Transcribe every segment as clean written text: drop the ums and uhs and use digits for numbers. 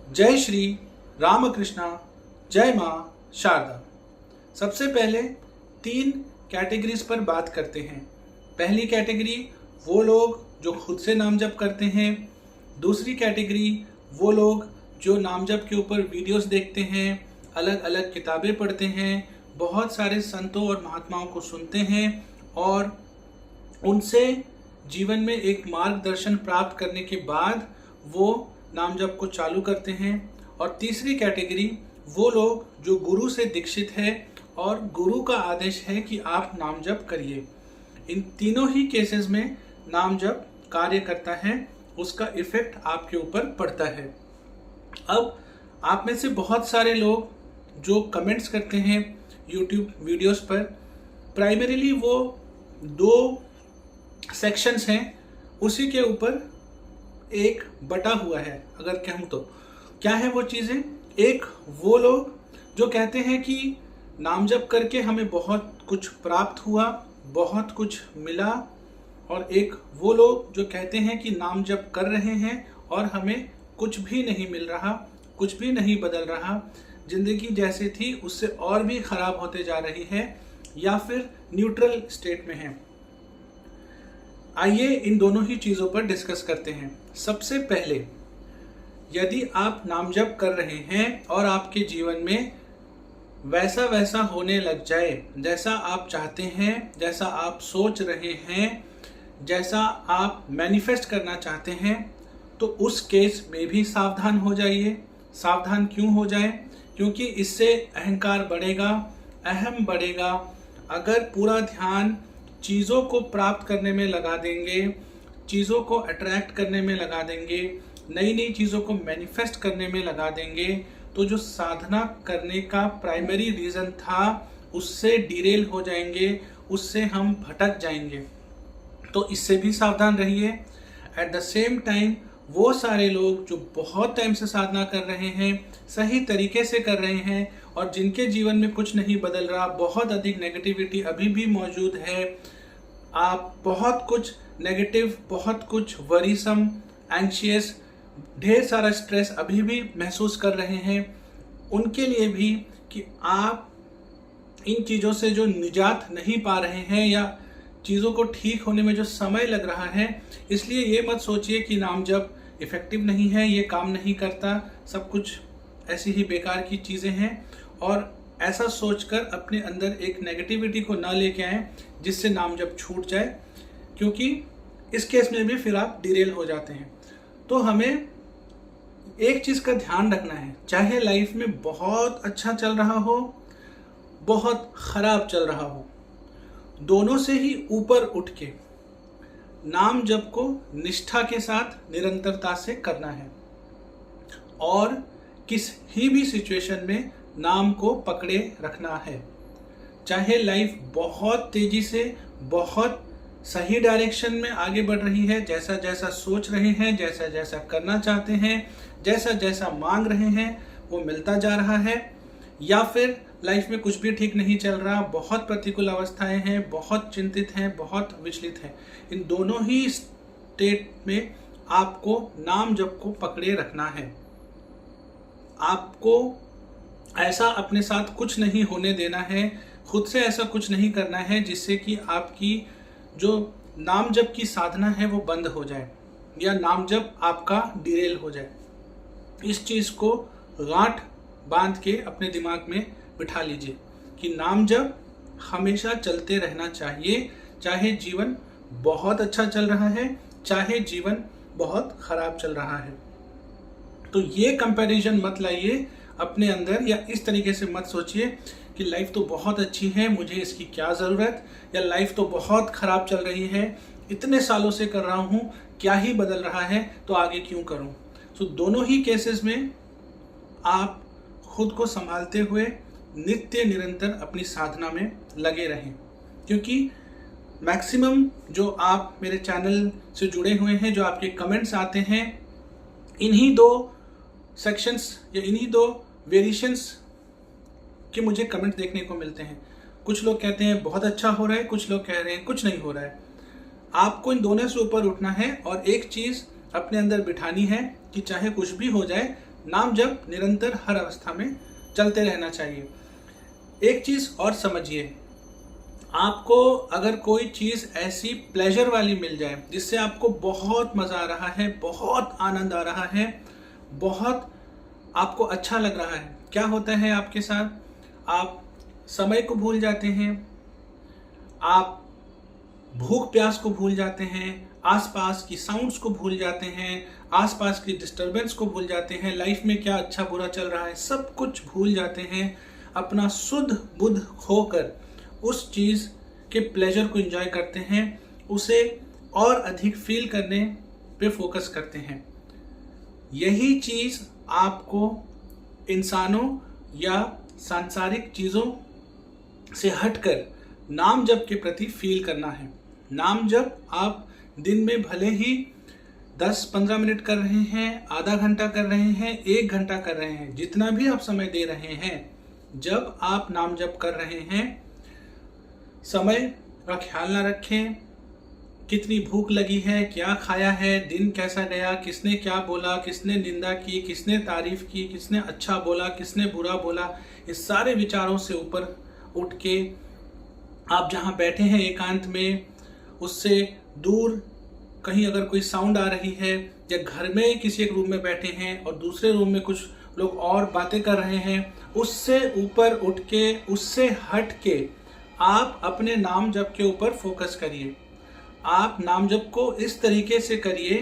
जय श्री रामकृष्णा, जय माँ शारदा। सबसे पहले 3 कैटेगरीज पर बात करते हैं। पहली कैटेगरी वो लोग जो खुद से नाम जप करते हैं। दूसरी कैटेगरी वो लोग जो नाम जप के ऊपर वीडियोस देखते हैं, अलग अलग किताबें पढ़ते हैं, बहुत सारे संतों और महात्माओं को सुनते हैं और उनसे जीवन में एक मार्गदर्शन प्राप्त करने के बाद वो नाम जप को चालू करते हैं। और तीसरी कैटेगरी वो लोग जो गुरु से दीक्षित है और गुरु का आदेश है कि आप नाम जप करिए। इन तीनों ही केसेस में नाम जप कार्य करता है, उसका इफेक्ट आपके ऊपर पड़ता है। अब आप में से बहुत सारे लोग जो कमेंट्स करते हैं यूट्यूब वीडियोस पर, प्राइमरीली वो 2 सेक्शंस हैं, उसी के ऊपर एक बटा हुआ है। अगर कहूँ तो क्या है वो चीज़ें? एक वो लोग जो कहते हैं कि नाम जप करके हमें बहुत कुछ प्राप्त हुआ, बहुत कुछ मिला, और एक वो लोग जो कहते हैं कि नाम जप कर रहे हैं और हमें कुछ भी नहीं मिल रहा, कुछ भी नहीं बदल रहा, जिंदगी जैसे थी उससे और भी खराब होते जा रही है या फिर न्यूट्रल स्टेट में है। आइए इन दोनों ही चीज़ों पर डिस्कस करते हैं। सबसे पहले, यदि आप नाम जप कर रहे हैं और आपके जीवन में वैसा होने लग जाए जैसा आप चाहते हैं, जैसा आप सोच रहे हैं, जैसा आप मैनिफेस्ट करना चाहते हैं, तो उस केस में भी सावधान हो जाइए। सावधान क्यों हो जाए? क्योंकि इससे अहंकार बढ़ेगा, अहम बढ़ेगा। अगर पूरा ध्यान चीज़ों को प्राप्त करने में लगा देंगे, चीज़ों को अट्रैक्ट करने में लगा देंगे, नई नई चीज़ों को मैनिफेस्ट करने में लगा देंगे, तो जो साधना करने का प्राइमरी रीज़न था उससे डिरेल हो जाएंगे, उससे हम भटक जाएंगे। तो इससे भी सावधान रहिए। एट द सेम टाइम वो सारे लोग जो बहुत टाइम से साधना कर रहे हैं, सही तरीके से कर रहे हैं और जिनके जीवन में कुछ नहीं बदल रहा, बहुत अधिक नेगेटिविटी अभी भी मौजूद है, आप बहुत कुछ नेगेटिव, बहुत कुछ वरीसम, एंशियस, ढेर सारा स्ट्रेस अभी भी महसूस कर रहे हैं, उनके लिए भी कि आप इन चीज़ों से जो निजात नहीं पा रहे हैं या चीज़ों को ठीक होने में जो समय लग रहा है, इसलिए ये मत सोचिए कि नाम जप इफ़ेक्टिव नहीं है, ये काम नहीं करता, सब कुछ ऐसी ही बेकार की चीज़ें हैं, और ऐसा सोचकर अपने अंदर एक नेगेटिविटी को ना लेके आएँ जिससे नाम जप छूट जाए, क्योंकि इस केस में भी फिर आप डिरेल हो जाते हैं। तो हमें एक चीज़ का ध्यान रखना है, चाहे लाइफ में बहुत अच्छा चल रहा हो, बहुत खराब चल रहा हो, दोनों से ही ऊपर उठ के नाम जप को निष्ठा के साथ निरंतरता से करना है और किसी भी सिचुएशन में नाम को पकड़े रखना है। चाहे लाइफ बहुत तेजी से, बहुत सही डायरेक्शन में आगे बढ़ रही है, जैसा जैसा सोच रहे हैं, जैसा जैसा करना चाहते हैं, जैसा जैसा मांग रहे हैं वो मिलता जा रहा है, या फिर लाइफ में कुछ भी ठीक नहीं चल रहा, बहुत प्रतिकूल अवस्थाएं हैं, बहुत चिंतित हैं, बहुत विचलित हैं। इन दोनों ही स्टेट में आपको नाम जप को पकड़े रखना है। आपको ऐसा अपने साथ कुछ नहीं होने देना है, खुद से ऐसा कुछ नहीं करना है जिससे कि आपकी जो नाम जप की साधना है वो बंद हो जाए या नाम जप आपका डिरेल हो जाए। इस चीज़ को गांठ बांध के अपने दिमाग में बिठा लीजिए कि नाम जप हमेशा चलते रहना चाहिए, चाहे जीवन बहुत अच्छा चल रहा है, चाहे जीवन बहुत खराब चल रहा है। तो ये कंपैरिजन मत लाइए अपने अंदर, या इस तरीके से मत सोचिए कि लाइफ तो बहुत अच्छी है, मुझे इसकी क्या ज़रूरत, या लाइफ तो बहुत ख़राब चल रही है, इतने सालों से कर रहा हूँ, क्या ही बदल रहा है, तो आगे क्यों करूँ। तो दोनों ही केसेस में आप खुद को संभालते हुए नित्य निरंतर अपनी साधना में लगे रहें, क्योंकि मैक्सिमम जो आप मेरे चैनल से जुड़े हुए हैं, जो आपके कमेंट्स आते हैं, इन्हीं 2 सेक्शंस या इन्हीं 2 वेरिएशंस के मुझे कमेंट देखने को मिलते हैं। कुछ लोग कहते हैं बहुत अच्छा हो रहा है, कुछ लोग कह रहे हैं कुछ नहीं हो रहा है। आपको इन दोनों से ऊपर उठना है और एक चीज़ अपने अंदर बिठानी है कि चाहे कुछ भी हो जाए, नाम जप निरंतर हर अवस्था में चलते रहना चाहिए। एक चीज और समझिए, आपको अगर कोई चीज ऐसी प्लेजर वाली मिल जाए जिससे आपको बहुत मजा आ रहा है, बहुत आनंद आ रहा है, बहुत आपको अच्छा लग रहा है, क्या होता है आपके साथ? आप समय को भूल जाते हैं, आप भूख प्यास को भूल जाते हैं, आसपास की साउंड्स को भूल जाते हैं, आसपास की डिस्टरबेंस को भूल जाते हैं, लाइफ में क्या अच्छा बुरा चल रहा है सब कुछ भूल जाते हैं, अपना शुद्ध बुद्ध खोकर उस चीज के प्लेजर को एंजॉय करते हैं, उसे और अधिक फील करने पे फोकस करते हैं। यही चीज आपको इंसानों या सांसारिक चीजों से हटकर नाम जप के प्रति फील करना है। नाम जप आप दिन में भले ही 10-15 मिनट कर रहे हैं, आधा घंटा कर रहे हैं, 1 घंटा कर रहे हैं, जितना भी आप समय दे रहे हैं, जब आप नाम जप कर रहे हैं, समय का ख्याल ना रखें, कितनी भूख लगी है, क्या खाया है, दिन कैसा गया, किसने क्या बोला, किसने निंदा की, किसने तारीफ की, किसने अच्छा बोला, किसने बुरा बोला, इस सारे विचारों से ऊपर उठ के आप जहाँ बैठे हैं एकांत में, उससे दूर कहीं अगर कोई साउंड आ रही है, या घर में किसी एक रूम में बैठे हैं और दूसरे रूम में कुछ लोग और बातें कर रहे हैं, उससे ऊपर उठ के, उससे हट के आप अपने नाम जप के ऊपर फोकस करिए। आप नाम जप को इस तरीके से करिए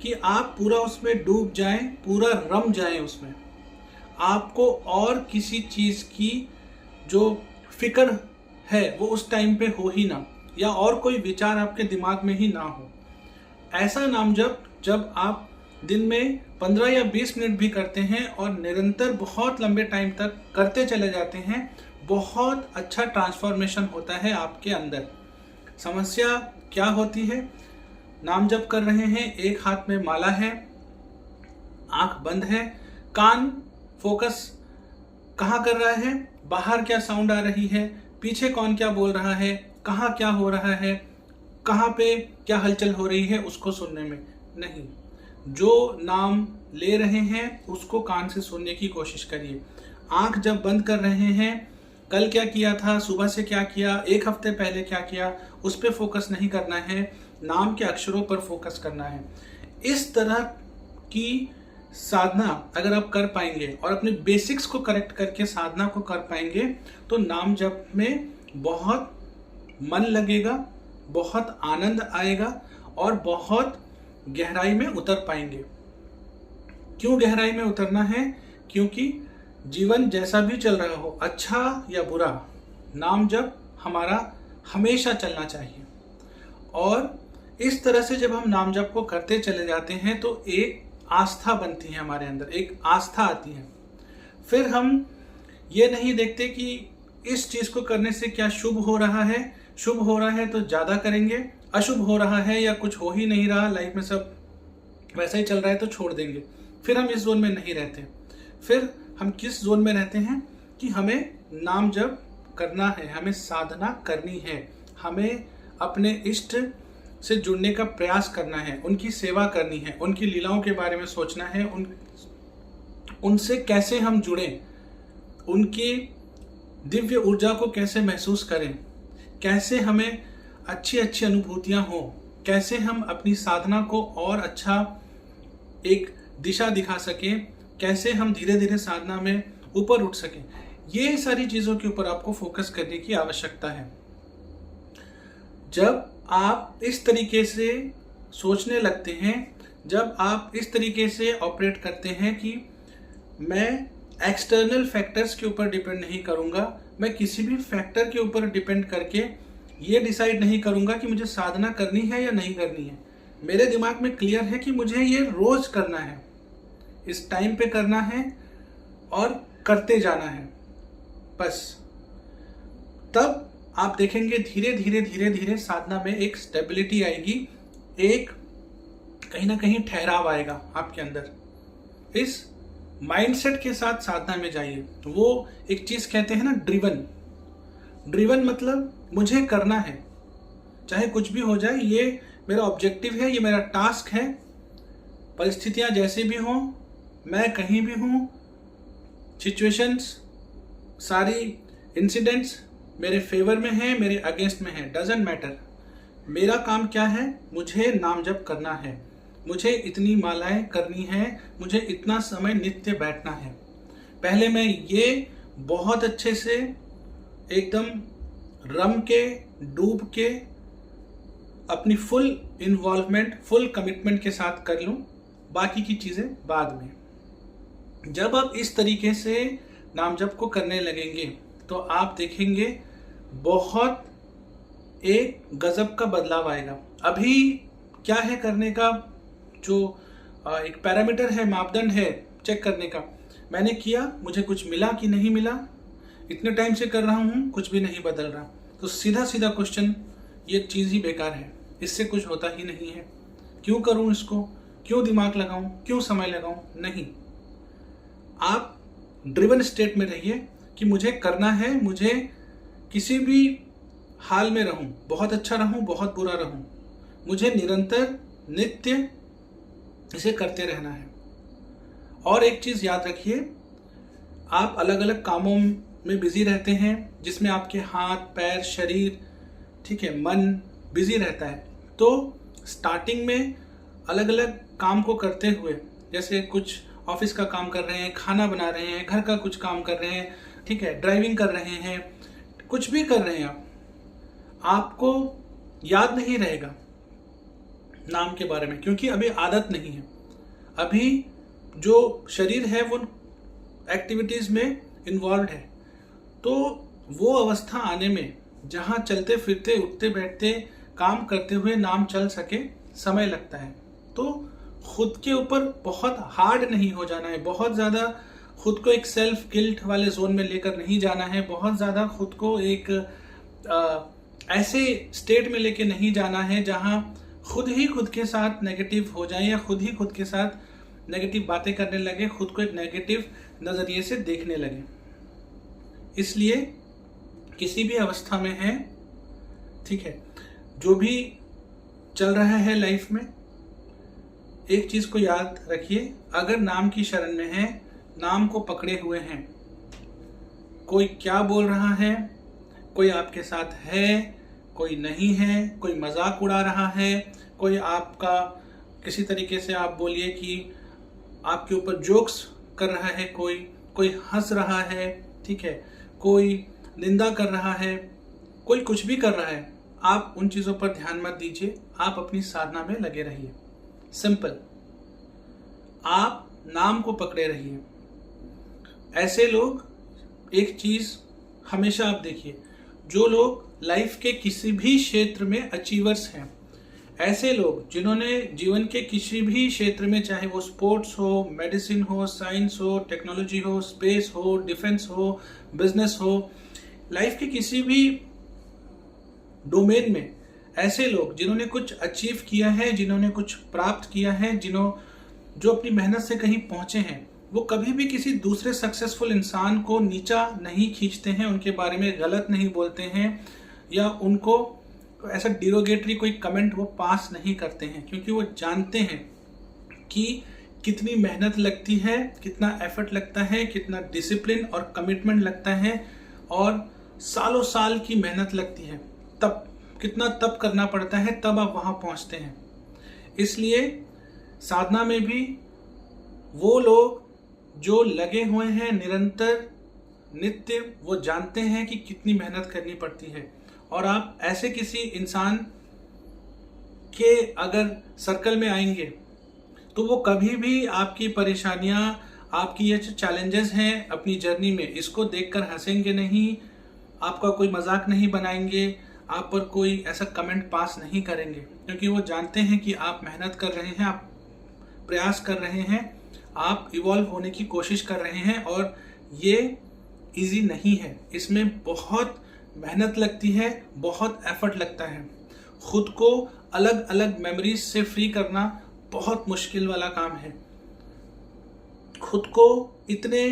कि आप पूरा उसमें डूब जाएं, पूरा रम जाएं उसमें। आपको और किसी चीज की जो फिक्र है वो उस टाइम पे हो ही ना, या और कोई विचार आपके दिमाग में ही ना हो। ऐसा नाम जप जब आप दिन में 15 या 20 मिनट भी करते हैं और निरंतर बहुत लंबे टाइम तक करते चले जाते हैं, बहुत अच्छा ट्रांसफॉर्मेशन होता है आपके अंदर। समस्या क्या होती है? नाम जप कर रहे हैं, एक हाथ में माला है, आंख बंद है, कान फोकस कहाँ कर रहा है? बाहर क्या साउंड आ रही है, पीछे कौन क्या बोल रहा है, कहाँ क्या हो रहा है, कहाँ पे क्या हलचल हो रही है, उसको सुनने में नहीं। जो नाम ले रहे हैं उसको कान से सुनने की कोशिश करिए। आंख जब बंद कर रहे हैं, कल क्या किया था, सुबह से क्या किया, 1 हफ्ते पहले क्या किया, उस पर फोकस नहीं करना है, नाम के अक्षरों पर फोकस करना है। इस तरह की साधना अगर आप कर पाएंगे और अपने बेसिक्स को करेक्ट करके साधना को कर पाएंगे, तो नाम जप में बहुत मन लगेगा, बहुत आनंद आएगा और बहुत गहराई में उतर पाएंगे। क्यों गहराई में उतरना है? क्योंकि जीवन जैसा भी चल रहा हो, अच्छा या बुरा, नाम जप हमारा हमेशा चलना चाहिए। और इस तरह से जब हम नाम जप को करते चले जाते हैं तो एक आस्था बनती है हमारे अंदर, एक आस्था आती है। फिर हम ये नहीं देखते कि इस चीज को करने से क्या शुभ हो रहा है, शुभ हो रहा है तो ज्यादा करेंगे, अशुभ हो रहा है या कुछ हो ही नहीं रहा, लाइफ में सब वैसा ही चल रहा है तो छोड़ देंगे। फिर हम इस जोन में नहीं रहते। फिर हम किस जोन में रहते हैं कि हमें नाम जप करना है, हमें साधना करनी है, हमें अपने इष्ट से जुड़ने का प्रयास करना है, उनकी सेवा करनी है, उनकी लीलाओं के बारे में सोचना है, उनसे कैसे हम जुड़ें, उनकी दिव्य ऊर्जा को कैसे महसूस करें, कैसे हमें अच्छी अच्छी अनुभूतियां हो, कैसे हम अपनी साधना को और अच्छा एक दिशा दिखा सकें, कैसे हम धीरे धीरे साधना में ऊपर उठ सकें। ये सारी चीजों के ऊपर आपको फोकस करने की आवश्यकता है। जब आप इस तरीके से सोचने लगते हैं, जब आप इस तरीके से ऑपरेट करते हैं कि मैं एक्सटर्नल फैक्टर्स के ऊपर डिपेंड नहीं करूंगा, मैं किसी भी फैक्टर के ऊपर डिपेंड करके ये डिसाइड नहीं करूंगा कि मुझे साधना करनी है या नहीं करनी है। मेरे दिमाग में क्लियर है कि मुझे ये रोज करना है, इस टाइम पे करना है और करते जाना है बस। तब आप देखेंगे धीरे धीरे धीरे धीरे साधना में एक स्टेबिलिटी आएगी, एक कहीं ना कहीं ठहराव आएगा आपके अंदर। इस माइंडसेट के साथ साधना में जाइए। वो एक चीज कहते हैं ना, ड्रिवन मतलब मुझे करना है, चाहे कुछ भी हो जाए, ये मेरा ऑब्जेक्टिव है, ये मेरा टास्क है, परिस्थितियां जैसे भी हों मैं कहीं भी हूँ, सिचुएशंस, सारी इंसिडेंट्स मेरे फेवर में है, मेरे अगेंस्ट में है, डजेंट मैटर। मेरा काम क्या है, मुझे नाम जप करना है, मुझे इतनी मालाएं करनी है, मुझे इतना समय नित्य बैठना है। पहले मैं ये बहुत अच्छे से एकदम रम के, डूब के, अपनी फुल इन्वॉल्वमेंट, फुल कमिटमेंट के साथ कर लूं, बाकी की चीजें बाद में। जब आप इस तरीके से नाम जप को करने लगेंगे तो आप देखेंगे बहुत एक गजब का बदलाव आएगा। अभी क्या है करने का, जो एक पैरामीटर है, मापदंड है चेक करने का, मैंने किया, मुझे कुछ मिला कि नहीं मिला, इतने टाइम से कर रहा हूँ, कुछ भी नहीं बदल रहा, तो सीधा सीधा क्वेश्चन, ये चीज़ ही बेकार है, इससे कुछ होता ही नहीं है, क्यों करूँ इसको, क्यों दिमाग लगाऊं, क्यों समय लगाऊं। नहीं, आप ड्रिवन स्टेट में रहिए कि मुझे करना है, मुझे किसी भी हाल में रहूं, बहुत अच्छा रहूं, बहुत बुरा रहूं, मुझे निरंतर नित्य इसे करते रहना है। और एक चीज याद रखिए, आप अलग अलग कामों में बिजी रहते हैं जिसमें आपके हाथ, पैर, शरीर, ठीक है, मन बिजी रहता है। तो स्टार्टिंग में अलग अलग काम को करते हुए, जैसे कुछ ऑफिस का काम कर रहे हैं, खाना बना रहे हैं, घर का कुछ काम कर रहे हैं, ठीक है, ड्राइविंग कर रहे हैं, कुछ भी कर रहे हैं आपको याद नहीं रहेगा नाम के बारे में, क्योंकि अभी आदत नहीं है। अभी जो शरीर है वो एक्टिविटीज में इन्वॉल्व है। तो वो अवस्था आने में जहां चलते फिरते, उठते बैठते, काम करते हुए नाम चल सके, समय लगता है। तो खुद के ऊपर बहुत हार्ड नहीं हो जाना है, बहुत ज्यादा खुद को एक सेल्फ गिल्ट वाले जोन में लेकर नहीं जाना है, बहुत ज्यादा खुद को एक ऐसे स्टेट में लेके नहीं जाना है जहां खुद ही खुद के साथ नेगेटिव हो जाए या खुद ही खुद के साथ नेगेटिव बातें करने लगे, खुद को एक नेगेटिव नजरिए से देखने लगे। इसलिए किसी भी अवस्था में है, ठीक है, जो भी चल रहा है लाइफ में, एक चीज को याद रखिए, अगर नाम की शरण में है, नाम को पकड़े हुए हैं, कोई क्या बोल रहा है, कोई आपके साथ है, कोई नहीं है, कोई मजाक उड़ा रहा है, कोई आपका किसी तरीके से आप बोलिए कि आपके ऊपर जोक्स कर रहा है, कोई हंस रहा है, ठीक है, कोई निंदा कर रहा है, कोई कुछ भी कर रहा है, आप उन चीजों पर ध्यान मत दीजिए, आप अपनी साधना में लगे रहिए। सिंपल, आप नाम को पकड़े रहिए। ऐसे लोग, एक चीज हमेशा आप देखिए, जो लोग लाइफ के किसी भी क्षेत्र में अचीवर्स हैं, ऐसे लोग जिन्होंने जीवन के किसी भी क्षेत्र में, चाहे वो स्पोर्ट्स हो, मेडिसिन हो, साइंस हो, टेक्नोलॉजी हो, स्पेस हो, डिफेंस हो, बिजनेस हो, लाइफ के किसी भी डोमेन में, ऐसे लोग जिन्होंने कुछ अचीव किया है, जिन्होंने कुछ प्राप्त किया है, जो अपनी मेहनत से कहीं पहुंचे हैं, वो कभी भी किसी दूसरे सक्सेसफुल इंसान को नीचा नहीं खींचते हैं, उनके बारे में गलत नहीं बोलते हैं, या उनको ऐसा डिरोगेटरी कोई कमेंट वो पास नहीं करते हैं, क्योंकि वो जानते हैं कि कितनी मेहनत लगती है, कितना एफर्ट लगता है, कितना डिसिप्लिन और कमिटमेंट लगता है, और सालों साल की मेहनत लगती है, तब कितना तप करना पड़ता है, तब आप वहां पहुंचते हैं। इसलिए साधना में भी वो लोग जो लगे हुए हैं निरंतर नित्य, वो जानते हैं कि कितनी मेहनत करनी पड़ती है। और आप ऐसे किसी इंसान के अगर सर्कल में आएंगे तो वो कभी भी आपकी परेशानियां, आपकी ये जो चैलेंजेस हैं अपनी जर्नी में, इसको देखकर हंसेंगे नहीं, आपका कोई मजाक नहीं बनाएंगे, आप पर कोई ऐसा कमेंट पास नहीं करेंगे, क्योंकि वो जानते हैं कि आप मेहनत कर रहे हैं, आप प्रयास कर रहे हैं, आप इवॉल्व होने की कोशिश कर रहे हैं। और ये इजी नहीं है, इसमें बहुत मेहनत लगती है, बहुत एफर्ट लगता है। खुद को अलग अलग मेमोरीज से फ्री करना बहुत मुश्किल वाला काम है। खुद को इतने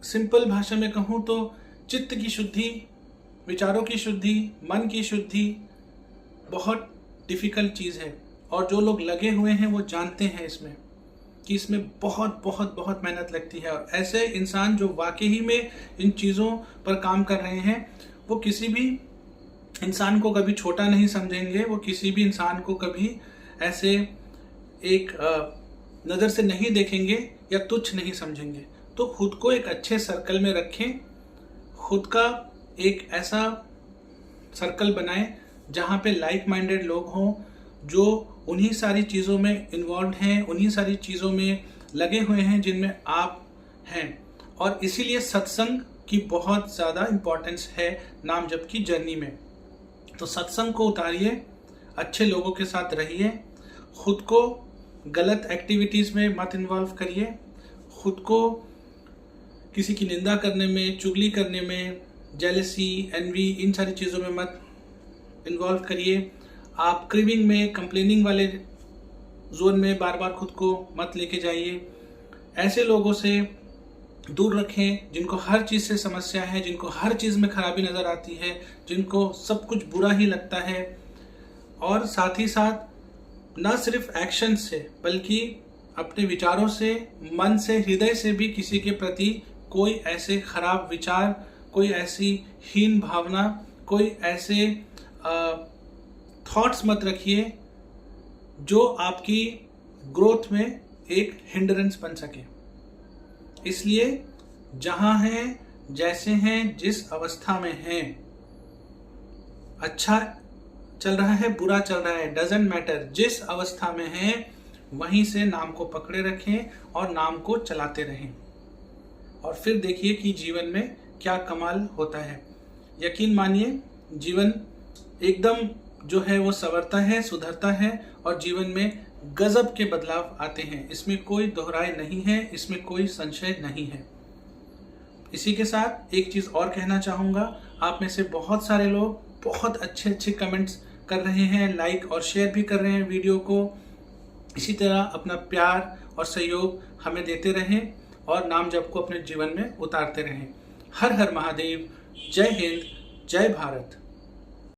सिंपल भाषा में कहूं तो चित्त की शुद्धि, विचारों की शुद्धि, मन की शुद्धि बहुत डिफिकल्ट चीज है, और जो लोग लगे हुए हैं वो जानते हैं इसमें। कि इसमें बहुत बहुत बहुत मेहनत लगती है। और ऐसे इंसान जो वाकई ही में इन चीज़ों पर काम कर रहे हैं, वो किसी भी इंसान को कभी छोटा नहीं समझेंगे, वो किसी भी इंसान को कभी ऐसे एक नज़र से नहीं देखेंगे या तुच्छ नहीं समझेंगे। तो खुद को एक अच्छे सर्कल में रखें, खुद का एक ऐसा सर्कल बनाएं जहाँ पे लाइक माइंडेड लोग हों, जो उन्हीं सारी चीज़ों में इन्वॉल्व हैं, उन्हीं सारी चीज़ों में लगे हुए हैं जिनमें आप हैं। और इसीलिए सत्संग की बहुत ज़्यादा इम्पोर्टेंस है नाम जप की जर्नी में। तो सत्संग को उतारिए, अच्छे लोगों के साथ रहिए, खुद को गलत एक्टिविटीज़ में मत इन्वॉल्व करिए, खुद को किसी की निंदा करने में, चुगली करने में, जेलसी, एनवी, इन सारी चीज़ों में मत इन्वॉल्व करिए। आप क्रिविंग में, कंप्लेनिंग वाले जोन में बार बार खुद को मत लेके जाइए। ऐसे लोगों से दूर रखें जिनको हर चीज़ से समस्या है, जिनको हर चीज़ में खराबी नज़र आती है, जिनको सब कुछ बुरा ही लगता है। और साथ ही साथ न सिर्फ एक्शन से बल्कि अपने विचारों से, मन से, हृदय से भी किसी के प्रति कोई ऐसे खराब विचार, कोई ऐसी हीन भावना, कोई ऐसे थॉट्स मत रखिए जो आपकी ग्रोथ में एक हिंड्रेंस बन सके। इसलिए जहां हैं, जैसे हैं, जिस अवस्था में हैं, अच्छा चल रहा है, बुरा चल रहा है, डजंट मैटर, जिस अवस्था में हैं वहीं से नाम को पकड़े रखें और नाम को चलाते रहें। और फिर देखिए कि जीवन में क्या कमाल होता है। यकीन मानिए, जीवन एकदम जो है वो संवरता है, सुधरता है और जीवन में गजब के बदलाव आते हैं। इसमें कोई दोहराए नहीं है, इसमें कोई संशय नहीं है। इसी के साथ एक चीज़ और कहना चाहूँगा, आप में से बहुत सारे लोग बहुत अच्छे अच्छे कमेंट्स कर रहे हैं, लाइक और शेयर भी कर रहे हैं वीडियो को। इसी तरह अपना प्यार और सहयोग हमें देते रहें और नाम जप को अपने जीवन में उतारते रहें। हर हर महादेव, जय हिंद, जय भारत।